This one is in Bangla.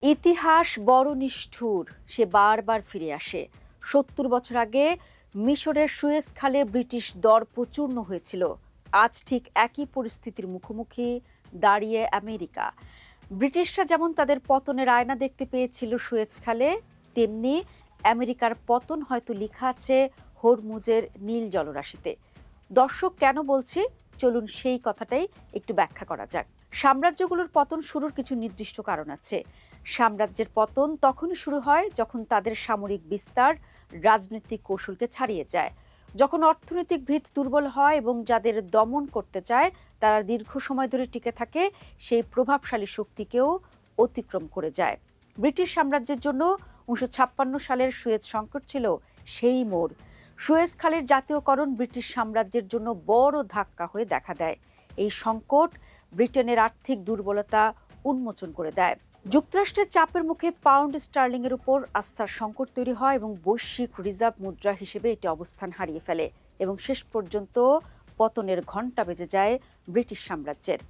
ইতিহাস বড় নিষ্ঠুর, সে বারবার ফিরে আসে। ৭০ বছর আগে মিশরের সুয়েজ খালে ব্রিটিশ দর্প চূর্ণ হয়েছিল। আজ ঠিক একই পরিস্থিতির মুখোমুখি দাঁড়িয়ে আমেরিকা। ব্রিটিশরা যেমন তাদের পতনের আয়না দেখতে পেয়েছিল সুয়েজ খালে, তেমনি আমেরিকার পতন হয়তো লেখা আছে হরমুজের নীল জলরাশিতে। দর্শক, কেন বলছি, চলুন সেই কথাটাই একটু ব্যাখ্যা করা যাক। সাম্রাজ্যগুলোর পতন শুরুর কিছু নির্দিষ্ট কারণ আছে। সাম্রাজ্যের পতন তখনই শুরু হয় যখন তাদের সামরিক বিস্তার রাজনৈতিক কৌশলকে ছাড়িয়ে যায়, যখন অর্থনৈতিক ভিত দুর্বল হয় এবং যাদের দমন করতে চায় তারা দীর্ঘ সময় ধরে টিকে থাকে, সেই প্রভাবশালী শক্তিকেও অতিক্রম করে যায়। ব্রিটিশ সাম্রাজ্যের জন্য ১৯৫৬ সালের সুয়েজ সংকট ছিল সেই মোড়। সুয়েজ খালের জাতীয়করণ ব্রিটিশ সাম্রাজ্যের জন্য বড় ধাক্কা হয়ে দেখা দেয়। এই সংকট ব্রিটেনের আর্থিক দুর্বলতা উন্মোচন করে দেয়। যুক্তরাষ্ট্রের চাপের মুখে পাউন্ড স্টার্লিং এর উপর আস্থার সংকট তৈরি হয় এবং বৈশ্বিক রিজার্ভ মুদ্রা হিসেবে এটি অবস্থান হারিয়ে ফেলে এবং শেষ পর্যন্ত পতনের ঘণ্টা বেজে যায় ব্রিটিশ সাম্রাজ্যের।